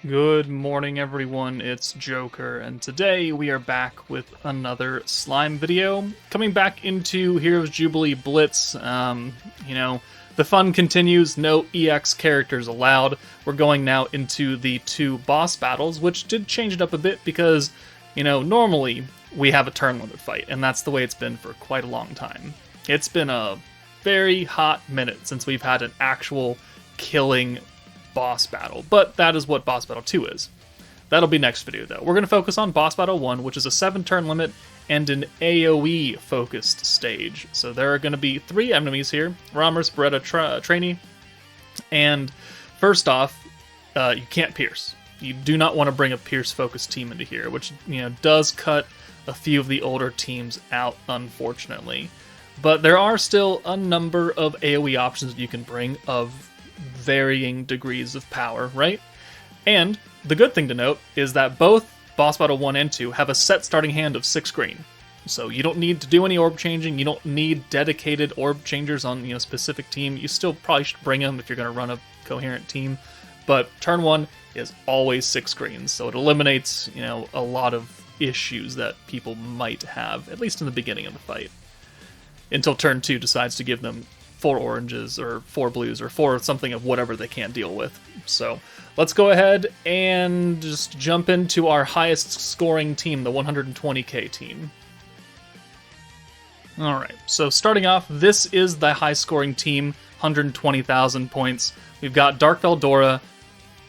Good morning, everyone. It's Joker, and today we are back with another slime video. Coming back into Heroes Jubilee Blitz. The fun continues. No EX characters allowed. We're going now into the two boss battles, which did change it up a bit because, normally we have a turn limit fight, and that's the way it's been for quite a long time. It's been a very hot minute since we've had an actual killing boss battle, but that is what boss battle 2 is. That'll be next video though. We're going to focus on boss battle 1, which is a 7-turn limit and an AoE focused stage. So there are going to be 3 enemies here: Rammers, Beretta, Trainee, and first off, you can't pierce. You do not want to bring a pierce focused team into here, which does cut a few of the older teams out, unfortunately. But there are still a number of AoE options that you can bring of varying degrees of power, right? And the good thing to note is that both Boss Battle 1 and 2 have a set starting hand of 6 green. So you don't need to do any orb changing, you don't need dedicated orb changers on a specific team. You still probably should bring them if you're going to run a coherent team, but turn 1 is always 6 greens, so it eliminates a lot of issues that people might have, at least in the beginning of the fight, until turn 2 decides to give them 4 oranges or 4 blues or 4 something of whatever they can't deal with. So let's go ahead and just jump into our highest scoring team, the 120k team. Alright, so starting off, this is the high scoring team, 120,000 points. We've got Dark Veldora,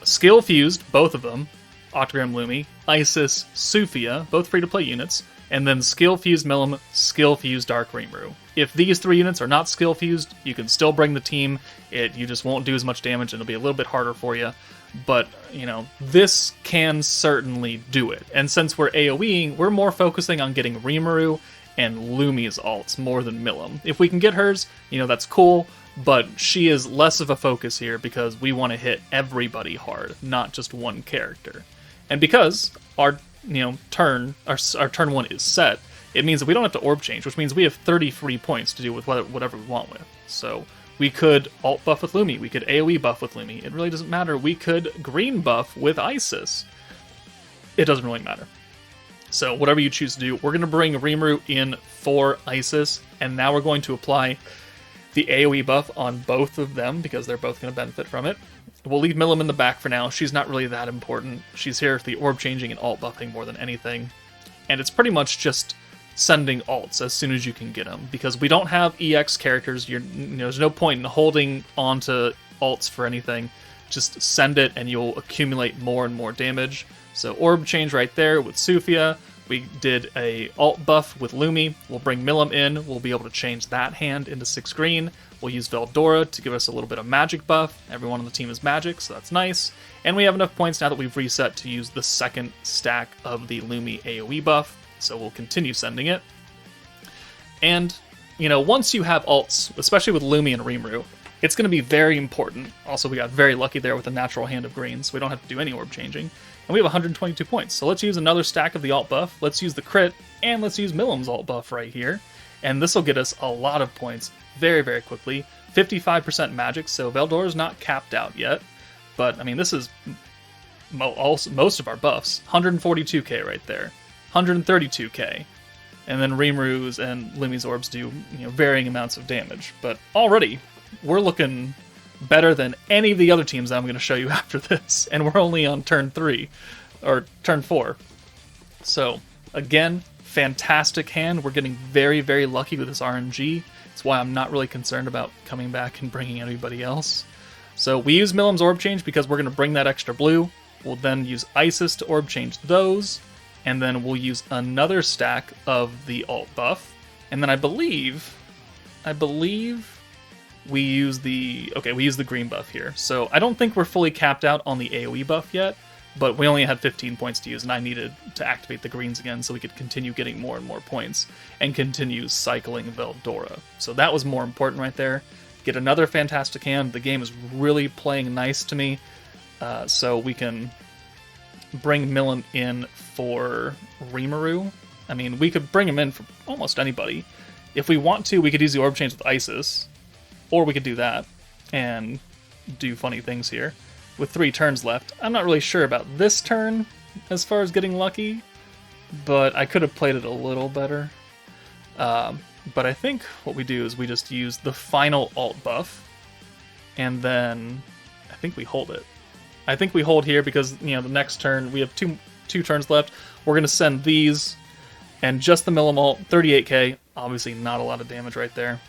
Skill Fused, both of them, OCTAGRAM LUMI, Isis, Sufia, both free to play units, and then Skill Fused Milim, Skill Fused Dark Rimuru. If these 3 units are not skill fused, you can still bring the team. You just won't do as much damage and it'll be a little bit harder for you. But, this can certainly do it. And since we're AoEing, we're more focusing on getting Rimuru and Lumi's ults more than Milim. If we can get hers, that's cool, but she is less of a focus here because we want to hit everybody hard, not just one character. And because our turn 1 is set, it means that we don't have to orb change, which means we have 30 free points to do with whatever we want with. So we could alt buff with Lumi, we could AoE buff with Lumi, it really doesn't matter. We could green buff with Isis. It doesn't really matter. So whatever you choose to do, we're going to bring Rimuru in for Isis, and now we're going to apply the AoE buff on both of them because they're both going to benefit from it. We'll leave Milim in the back for now. She's not really that important. She's here for the orb changing and alt buffing more than anything. And it's pretty much just sending alts as soon as you can get them, because we don't have EX characters. There's no point in holding onto alts for anything. Just send it and you'll accumulate more and more damage. So orb change right there with Sufia. We did a alt buff with Lumi. We'll bring Milim in. We'll be able to change that hand into 6 green. We'll use Veldora to give us a little bit of magic buff. Everyone on the team is magic, so that's nice. And we have enough points now that we've reset to use the second stack of the Lumi AoE buff. So we'll continue sending it. And, once you have alts, especially with Lumi and Rimuru, it's going to be very important. Also, we got very lucky there with a natural hand of greens, so we don't have to do any orb changing. And we have 122 points, so let's use another stack of the alt buff, let's use the crit, and let's use Milim's alt buff right here. And this will get us a lot of points very, very quickly. 55% magic, so Veldora's not capped out yet. But, this is most of our buffs. 142k right there. 132k, and then Rimuru's and Lumi's orbs do varying amounts of damage. But already we're looking better than any of the other teams that I'm going to show you after this, and we're only on turn 3 or turn 4. So again, fantastic hand. We're getting very, very lucky with this RNG. That's why I'm not really concerned about coming back and bringing anybody else. So we use Milim's orb change because we're going to bring that extra blue. We'll then use Isis to orb change those. And then we'll use another stack of the alt buff. And then I believe we use the green buff here. So I don't think we're fully capped out on the AoE buff yet, but we only had 15 points to use, and I needed to activate the greens again so we could continue getting more and more points and continue cycling Veldora. So that was more important right there. Get another fantastic hand. The game is really playing nice to me, so we can bring Milim in for Rimuru. We could bring him in for almost anybody. If we want to, we could use the orb change with Isis, or we could do that and do funny things here. with 3 turns left. I'm not really sure about this turn as far as getting lucky, but I could have played it a little better. But I think what we do is we just use the final alt buff, and then I think we hold it. I think we hold here because, you know, the next turn, we have two turns left. We're going to send these, and just the Millim ult, 38k, obviously not a lot of damage right there.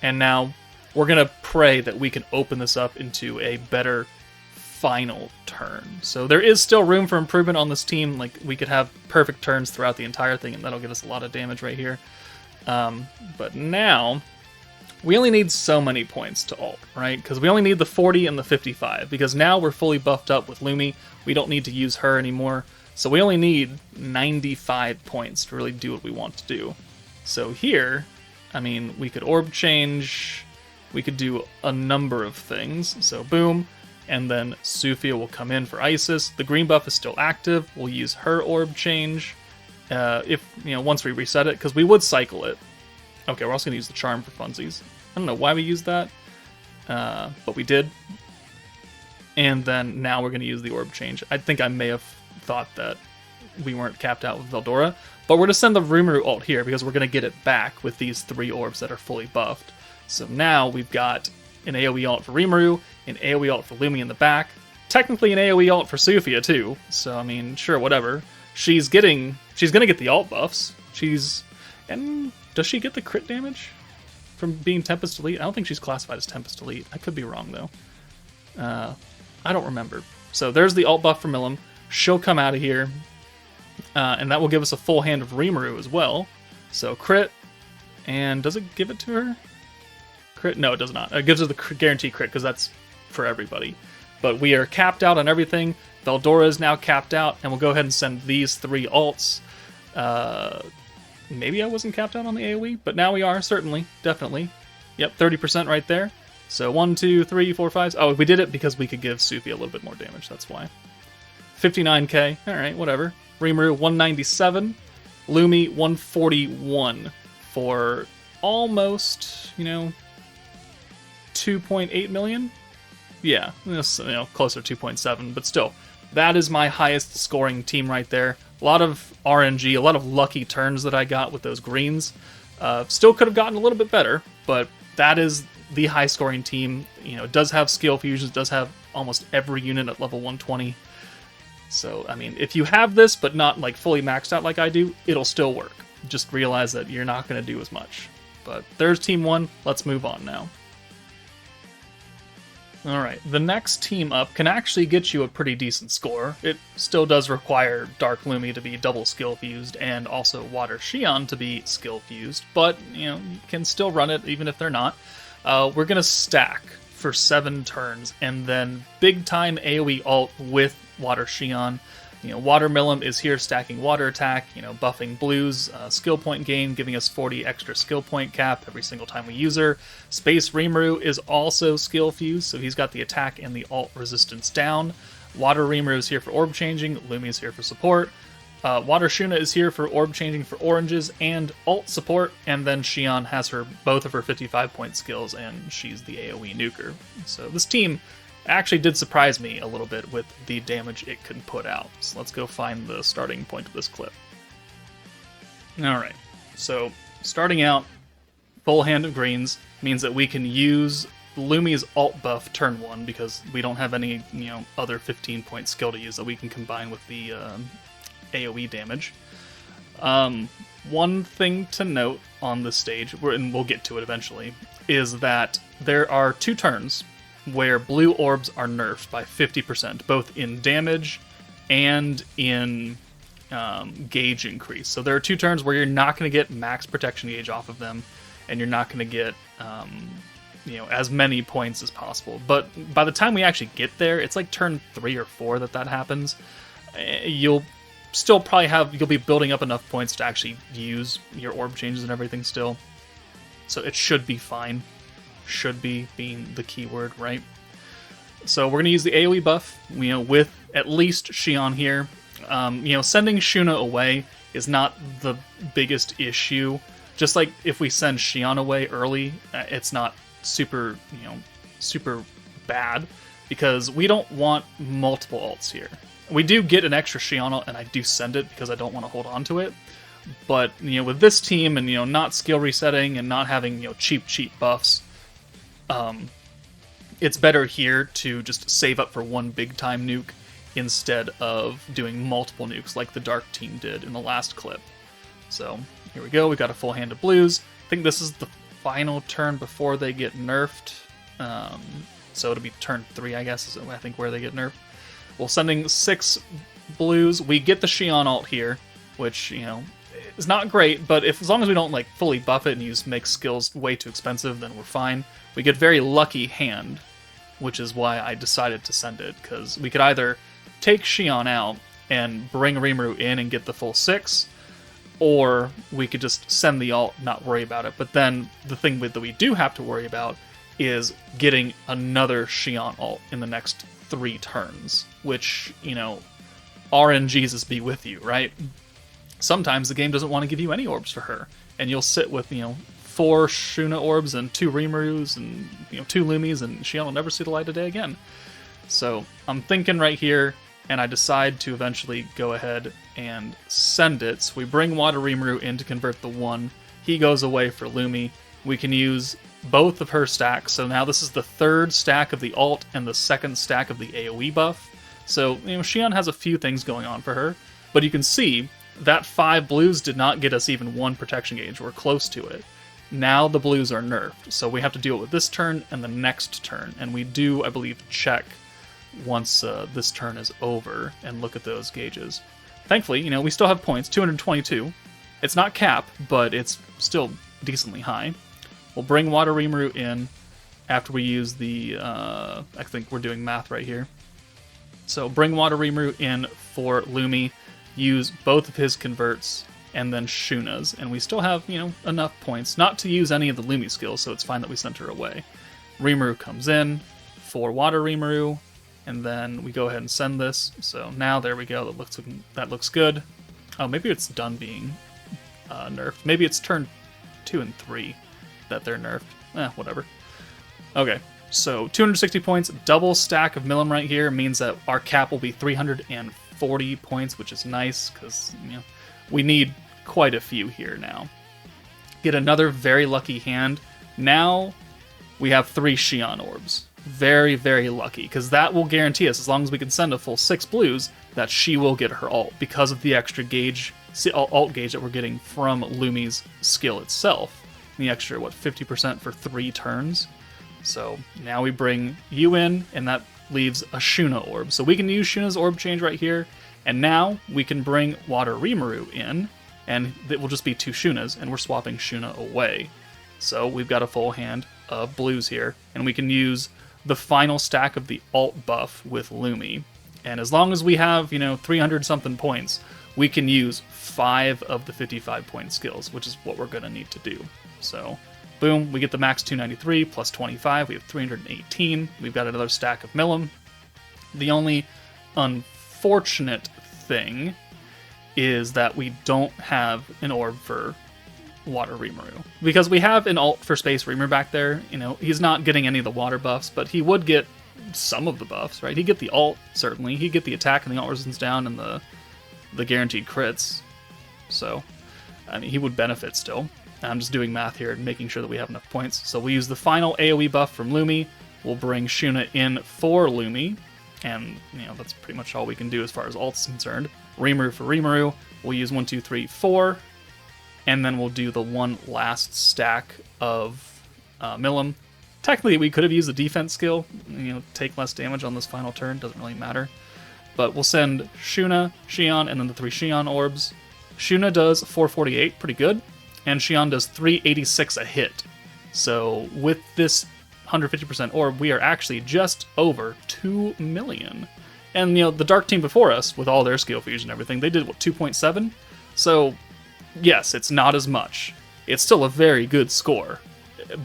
And now we're going to pray that we can open this up into a better final turn. So there is still room for improvement on this team. Like, we could have perfect turns throughout the entire thing, and that'll get us a lot of damage right here. But now, we only need so many points to ult, right? Because we only need the 40 and the 55, because now we're fully buffed up with LUMI. We don't need to use her anymore. So we only need 95 points to really do what we want to do. So here, I mean, we could orb change, we could do a number of things. So boom, and then Sufia will come in for Isis. The green buff is still active. We'll use her orb change. If, you know, once we reset it, because we would cycle it. Okay, we're also going to use the charm for funsies. I don't know why we used that, but we did. And then now we're going to use the orb change. I think I may have thought that we weren't capped out with Veldora, but we're going to send the Rimuru ult here because we're going to get it back with these 3 orbs that are fully buffed. So now we've got an AoE ult for Rimuru, an AoE ult for LUMI in the back, technically an AoE ult for Sufia too, so I mean, sure, whatever. She's going to get the alt buffs. And does she get the crit damage from being Tempest Elite? I don't think she's classified as Tempest Elite. I could be wrong, though. I don't remember. So there's the alt buff for Millim. She'll come out of here, and that will give us a full hand of Rimuru as well. So crit, and does it give it to her? Crit? No, it does not. It gives her the guarantee crit, because that's for everybody. But we are capped out on everything. Veldora is now capped out, and we'll go ahead and send these 3 alts. Maybe I wasn't capped out on the AoE, but now we are, certainly, definitely. Yep, 30% right there. So 1, 2, 3, 4, 5. Oh, we did it because we could give Sufia a little bit more damage, that's why. 59k, alright, whatever. Rimuru, 197. LUMI, 141 for almost, you know, 2.8 million? Yeah, you know, closer to 2.7, but still. That is my highest scoring team right there. A lot of RNG, a lot of lucky turns that I got with those greens. Still could have gotten a little bit better, but that is the high scoring team. You know, it does have skill fusions, does have almost every unit at level 120. So, I mean, if you have this, but not like fully maxed out like I do, it'll still work. Just realize that you're not going to do as much. But there's team 1. Let's move on now. Alright, the next team up can actually get you a pretty decent score. It still does require Dark LUMI to be double skill fused and also Water Xion to be skill fused, but, you know, you can still run it even if they're not. We're going to stack for 7 turns and then big time AoE ult with Water Xion. You know, Water Millim is here stacking water attack, you know, buffing Blue's skill point gain, giving us 40 extra skill point cap every single time we use her. Space Rimuru is also skill fused, so he's got the attack and the ult resistance down. Water Rimuru is here for orb changing, Lumi is here for support. Water Shuna is here for orb changing for oranges and ult support, and then Xion has both of her 55 point skills, and she's the AoE nuker. So this team actually did surprise me a little bit with the damage it can put out. So let's go find the starting point of this clip. Alright, so starting out, full hand of greens means that we can use Lumi's alt buff turn 1 because we don't have any, you know, other 15 point skill to use that we can combine with the AoE damage. One thing to note on this stage, and we'll get to it eventually, is that there are 2 turns where blue orbs are nerfed by 50%, both in damage and in gauge increase. So there are 2 turns where you're not going to get max protection gauge off of them, and you're not going to get you know, as many points as possible. But by the time we actually get there, it's like turn 3 or 4 that happens. You'll still probably you'll be building up enough points to actually use your orb changes and everything still. So it should be fine. Should be being the keyword, right? So we're going to use the AoE buff, you know, with at least Xion here. You know, sending Shuna away is not the biggest issue. Just like if we send Xion away early, it's not super, you know, super bad. because we don't want multiple ults here. We do get an extra Xion ult, and I do send it because I don't want to hold on to it. But, with this team and, not skill resetting and not having, cheap buffs, it's better here to just save up for one big-time nuke instead of doing multiple nukes like the Dark team did in the last clip. So, here we go. We got a full hand of blues. I think this is the final turn before they get nerfed. So it'll be turn 3, I guess, is I think where they get nerfed. Well, sending 6 blues. We get the Xion ult here, which, is not great, but as long as we don't fully buff it and make skills way too expensive, then we're fine. We get very lucky hand, which is why I decided to send it, because we could either take Xion out and bring Rimuru in and get the full 6, or we could just send the ult, not worry about it. But then the thing that we do have to worry about is getting another Xion ult in the next 3 turns, which, RNGesus be with you, right? Sometimes the game doesn't want to give you any orbs for her, and you'll sit with, 4 Shuna orbs and 2 Rimurus and, 2 Lumis, and Xion will never see the light of day again. So I'm thinking right here, and I decide to eventually go ahead and send it. So we bring Water Rimuru in to convert the 1. He goes away for Lumi. We can use both of her stacks. So now this is the 3rd stack of the ult and the 2nd stack of the AoE buff. So, Xion has a few things going on for her, but you can see that 5 blues did not get us even 1 protection gauge. We're close to it. Now the blues are nerfed, so we have to deal with this turn and the next turn, and we do, I believe, check once this turn is over and look at those gauges. Thankfully, we still have points, 222. It's not cap, but it's still decently high. We'll bring Water Rimuru in after we use the, I think we're doing math right here. So bring Water Rimuru in for Lumi, use both of his converts, and then Shuna's, and we still have, enough points not to use any of the Lumi skills, so it's fine that we sent her away. Rimuru comes in for Water Rimuru, and then we go ahead and send this. So now there we go. That looks good. Oh, maybe it's done being nerfed. Maybe it's turn 2 and 3 that they're nerfed. Whatever. Okay, so 260 points, double stack of Milim right here means that our cap will be 340 points, which is nice because we need quite a few here now. Get another very lucky hand. Now we have 3 Xion orbs. Very, very lucky, because that will guarantee us, as long as we can send a full 6 blues, that she will get her ult because of the extra gauge, ult gauge that we're getting from Lumi's skill itself. The extra, 50% for 3 turns. So now we bring you in, and that leaves a Shuna orb. So we can use Shuna's orb change right here, and now we can bring Water Rimuru in, and it will just be 2 Shunas, and we're swapping Shuna away. So we've got a full hand of blues here, and we can use the final stack of the alt buff with Lumi. And as long as we have, 300 something points, we can use 5 of the 55 point skills, which is what we're going to need to do. So, boom, we get the max 293 plus 25, we have 318. We've got another stack of Milim. The only unfortunate thing is that we don't have an orb for Water Rimuru, because we have an ult for Space Rimuru back there. He's not getting any of the water buffs, but he would get some of the buffs, right? He'd get the ult, certainly. He'd get the attack and the ult resistance down and the guaranteed crits. So, he would benefit still. I'm just doing math here and making sure that we have enough points. So we use the final AoE buff from Lumi. We'll bring Shuna in for Lumi, and that's pretty much all we can do as far as ult's concerned. Rimuru for Rimuru. We'll use 1, 2, 3, 4. And then we'll do the one last stack of Milim. Technically, we could have used the defense skill, take less damage on this final turn, doesn't really matter. But we'll send Shuna, Xion, and then the 3 Xion orbs. Shuna does 448, pretty good, and Xion does 386 a hit. So with this 150% orb, we are actually just over 2 million. And, the Dark team before us, with all their skill fusion and everything, they did, 2.7? So yes, it's not as much. It's still a very good score,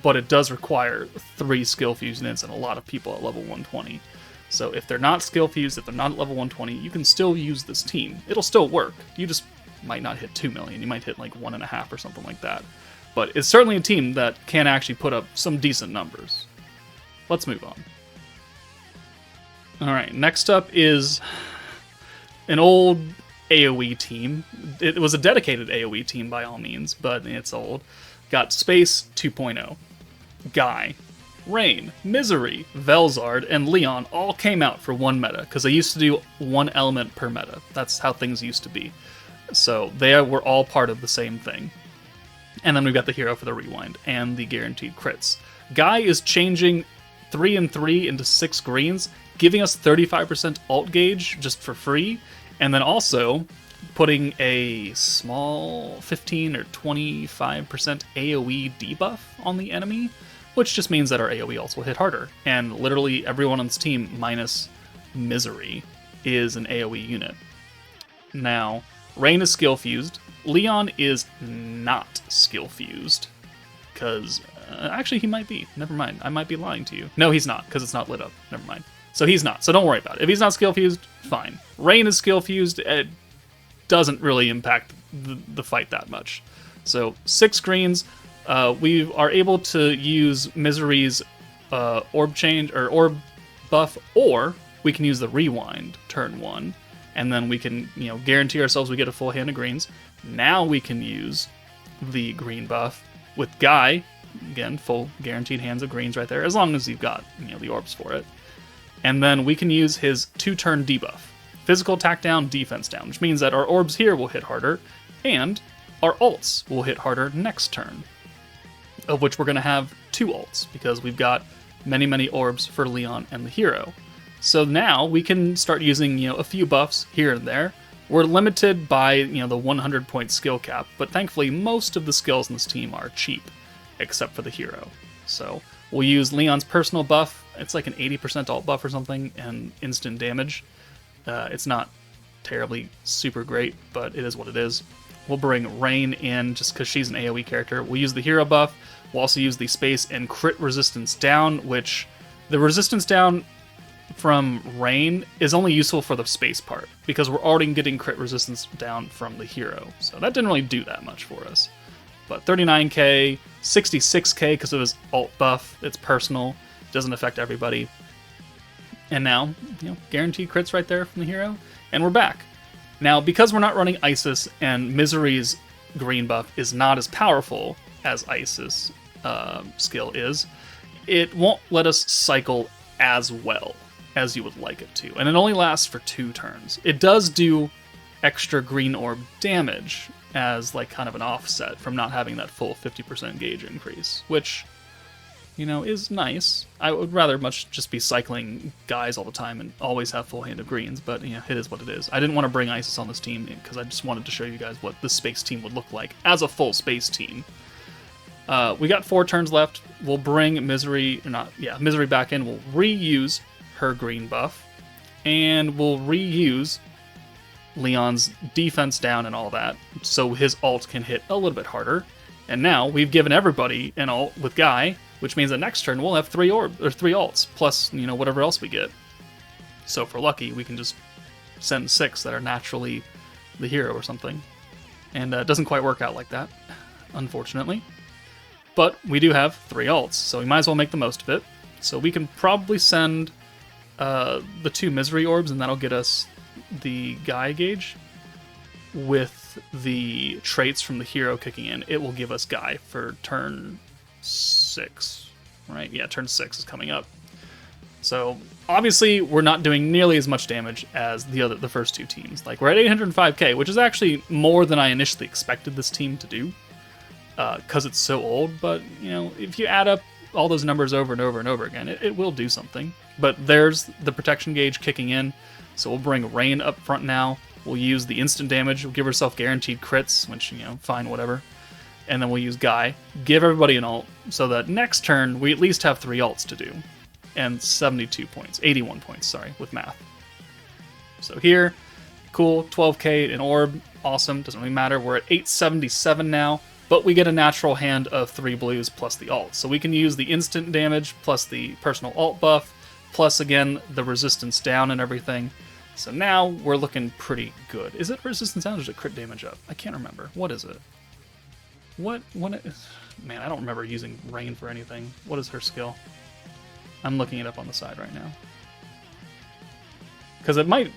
but it does require 3 skill fusions and a lot of people at level 120. So if they're not skill fused, if they're not at level 120, you can still use this team. It'll still work. You just might not hit 2 million. You might hit 1.5 or something like that. But it's certainly a team that can actually put up some decent numbers. Let's move on. Alright, next up is an old AoE team. It was a dedicated AoE team by all means, but it's old. Got Space 2.0. Guy, Rain, Misery, Velzard, and Leon all came out for one meta, because they used to do one element per meta. That's how things used to be. So they were all part of the same thing. And then we've got the hero for the rewind, and the guaranteed crits. Guy is changing 3 and 3 into 6 greens, giving us 35% alt gauge just for free, and then also putting a small 15 or 25% AoE debuff on the enemy, which just means that our AoE ults will hit harder. And literally everyone on this team, minus Misery, is an AoE unit. Now, Rain is skill fused. Leon is not skill fused, because actually he might be. Never mind, I might be lying to you. No, he's not, because it's not lit up. Never mind. So he's not, so don't worry about it. If he's not skill fused, fine. Rain is skill fused. It doesn't really impact the fight that much. So 6 greens. We are able to use Misery's orb change or orb buff, or we can use the rewind turn 1, and then we can guarantee ourselves we get a full hand of greens. Now we can use the green buff with Guy. Again, full guaranteed hands of greens right there, as long as you've got the orbs for it. And then we can use his 2-turn debuff. Physical attack down, defense down, which means that our orbs here will hit harder, and our ults will hit harder next turn. Of which we're going to have 2 ults, because we've got many, many orbs for Leon and the hero. So now we can start using, a few buffs here and there. We're limited by, the 100-point skill cap, but thankfully most of the skills in this team are cheap, except for the hero. So we'll use Leon's personal buff. It's like an 80% alt buff or something, and instant damage. It's not terribly super great, but it is what it is. We'll bring Rain in just because she's an AoE character. We'll use the hero buff. We'll also use the space and crit resistance down, which the resistance down from Rain is only useful for the space part, because we're already getting crit resistance down from the hero. So that didn't really do that much for us. But 39k, 66k because of his alt buff. It's personal. Doesn't affect everybody. And now, guaranteed crits right there from the hero. And we're back. Now, because we're not running Isis, and Misery's green buff is not as powerful as Isis' skill is, it won't let us cycle as well as you would like it to. And it only lasts for 2 turns. It does do extra green orb damage as like kind of an offset from not having that full 50% gauge increase, which, is nice. I would rather much just be cycling guys all the time and always have full hand of greens, but it is what it is. I didn't want to bring Isis on this team because I just wanted to show you guys what the space team would look like as a full space team. We got 4 turns left. We'll bring Misery back in. We'll reuse her green buff, and we'll reuse Leon's defense down and all that, so his ult can hit a little bit harder. And now we've given everybody an ult with Guy, which means that next turn we'll have 3 ults, plus, whatever else we get. So if we're lucky, we can just send 6 that are naturally the hero or something. And it doesn't quite work out like that, unfortunately. But we do have 3 ults, so we might as well make the most of it. So we can probably send the 2 Misery orbs, and that'll get us the Guy gauge. With the traits from the hero kicking in, it will give us Guy for turn 6, right? Yeah, turn 6 is coming up. So obviously we're not doing nearly as much damage as the first 2 teams. Like, we're at 805k, which is actually more than I initially expected this team to do, because it's so old. But if you add up all those numbers over and over and over again, it will do something. But there's the protection gauge kicking in, so we'll bring Rain up front now. We'll use the instant damage. We'll give ourselves guaranteed crits, which, fine, whatever. And then we'll use Guy. Give everybody an ult, so that next turn we at least have 3 ults to do. And 81 points, with math. So here, cool, 12k in orb, awesome, doesn't really matter. We're at 877 now, but we get a natural hand of 3 blues plus the ult. So we can use the instant damage plus the personal ult buff, plus, again, the resistance down and everything. So now we're looking pretty good. Is it resistance down or is it crit damage up? I can't remember. What is it? Man, I don't remember using Rain for anything. What is her skill? I'm looking it up on the side right now. because it might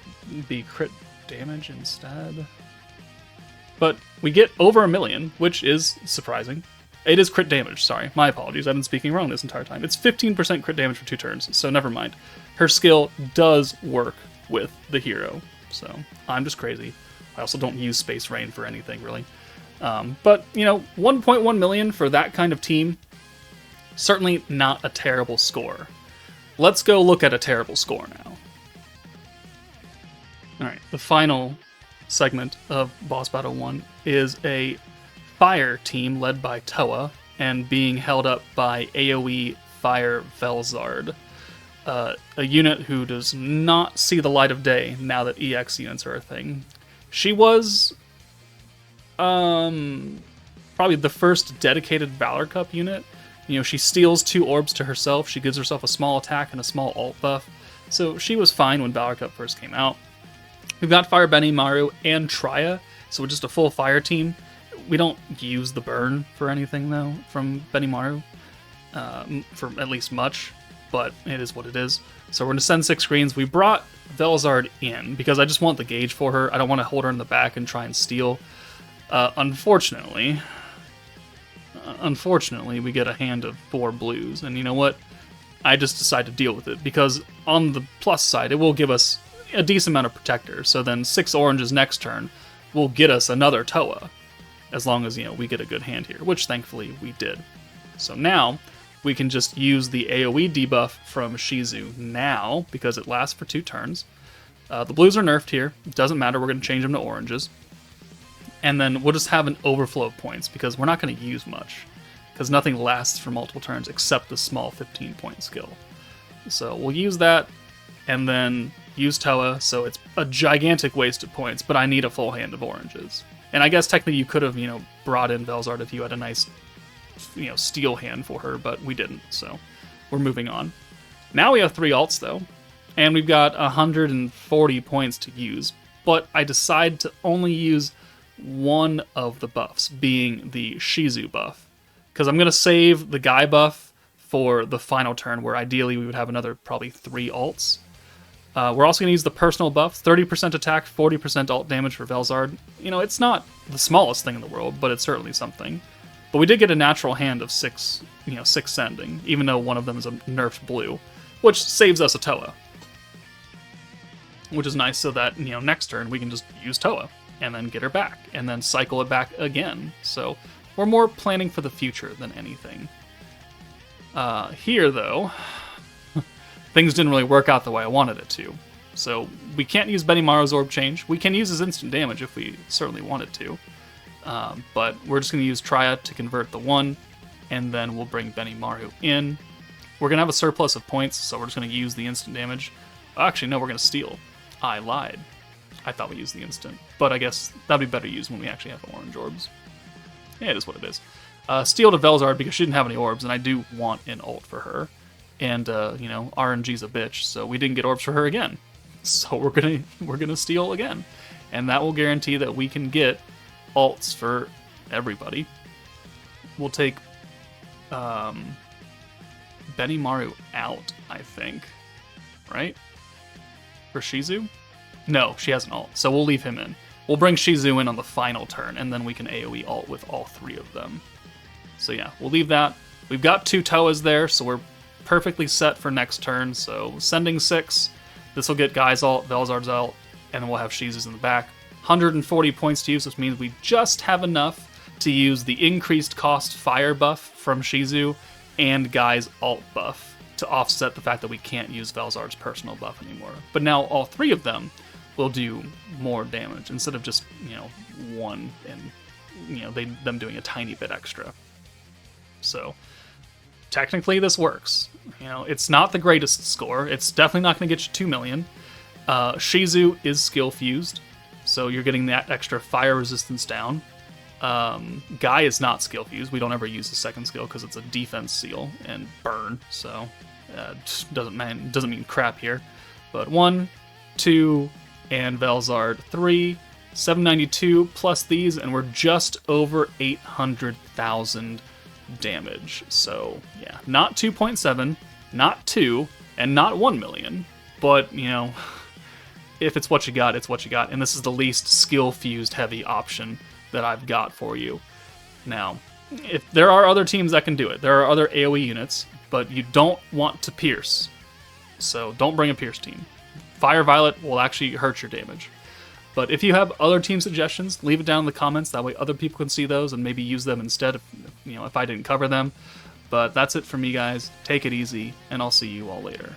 be crit damage instead. But we get over 1 million, which is surprising. It is crit damage, sorry. My apologies, I've been speaking wrong this entire time. It's 15% crit damage for 2 turns, so never mind. Her skill does work with the hero, so I'm just crazy. I also don't use Space Rain for anything, really. But, you know, 1.1 million for that kind of team, certainly not a terrible score. Let's go look at a terrible score now. Alright, the final segment of Boss Battle 1 is a fire team led by Toa and being held up by AoE Fire Velzard, a unit who does not see the light of day now that EX units are a thing. She was probably the first dedicated Valor Cup unit. You know, she steals 2 orbs to herself, she gives herself a small attack and a small ult buff, so she was fine when Valor Cup first came out. We've got Fire Benimaru and Traya, so we're just a full fire team. We don't use the burn for anything, though, from Benimaru, for at least much, but it is what it is. So we're going to send 6 screens. We brought Velzard in, because I just want the gauge for her. I don't want to hold her in the back and try and steal. Unfortunately, we get a hand of 4 blues, and you know what? I just decide to deal with it, because on the plus side, it will give us a decent amount of protector, so then 6 oranges next turn will get us another Toa, as long as, you know, we get a good hand here, which thankfully we did. So now, we can just use the AoE debuff from Shizu now, because it lasts for 2 turns. The blues are nerfed here, doesn't matter, we're going to change them to oranges. And then we'll just have an overflow of points, because we're not going to use much, because nothing lasts for multiple turns except the small 15-point skill. So we'll use that, and then use Toa, so it's a gigantic waste of points, but I need a full hand of oranges. And I guess technically you could have, you know, brought in Velzard if you had a nice, you know, steal hand for her, but we didn't, so we're moving on. Now we have 3 alts, though, and we've got 140 points to use, but I decide to only use one of the buffs, being the Shizu buff, because I'm going to save the Guy buff for the final turn, where ideally we would have another probably 3 alts. We're also going to use the personal buff, 30% attack, 40% ult damage for Velzard. You know, it's not the smallest thing in the world, but it's certainly something. But we did get a natural hand of 6, you know, 6 sending, even though one of them is a nerfed blue, which saves us a Toa. Which is nice, so that, you know, next turn we can just use Toa, and then get her back, and then cycle it back again. So we're more planning for the future than anything. Here, though, things didn't really work out the way I wanted it to. So we can't use Benimaru's Orb Change. We can use his instant damage if we certainly wanted to. But we're just going to use Traya to convert the 1, and then we'll bring Benimaru in. We're going to have a surplus of points, so we're just going to use the instant damage. Actually, no, we're going to steal. I lied. I thought we used the instant. But I guess that'd be better used when we actually have orange orbs. Yeah, it is what it is. Steal to Velzard because she didn't have any orbs, and I do want an ult for her. And, you know, RNG's a bitch, so we didn't get orbs for her again. So we're gonna steal again. And that will guarantee that we can get ults for everybody. We'll take Benimaru out, I think. Right? For Shizu? No, she has an ult, so we'll leave him in. We'll bring Shizu in on the final turn, and then we can AoE ult with all 3 of them. So yeah, we'll leave that. We've got 2 Toas there, so we're perfectly set for next turn, so sending 6. This will get Guy's ult, Velzard's ult, and then we'll have Shizu's in the back. 140 points to use, which means we just have enough to use the increased cost fire buff from Shizu and Guy's ult buff to offset the fact that we can't use Velzard's personal buff anymore. But now all 3 of them will do more damage instead of just, you know, 1 and, you know, them doing a tiny bit extra. So technically this works. You know, it's not the greatest score. It's definitely not going to get you 2 million. Shizu is skill fused, so you're getting that extra fire resistance down. Guy is not skill fused. We don't ever use the second skill because it's a defense seal and burn, so doesn't mean crap here. But 1, 2, and Velzard 3, 792 plus these, and we're just over 800,000 damage. So yeah, not 2.7, not 2, and not 1 million, but you know, if it's what you got, it's what you got. And this is the least skill-fused heavy option that I've got for you. Now, if there are other teams that can do it, there are other AoE units, but you don't want to pierce. So don't bring a pierce team. Fire Violet will actually hurt your damage. But if you have other team suggestions, leave it down in the comments. That way other people can see those and maybe use them instead if I didn't cover them. But that's it for me, guys. Take it easy, and I'll see you all later.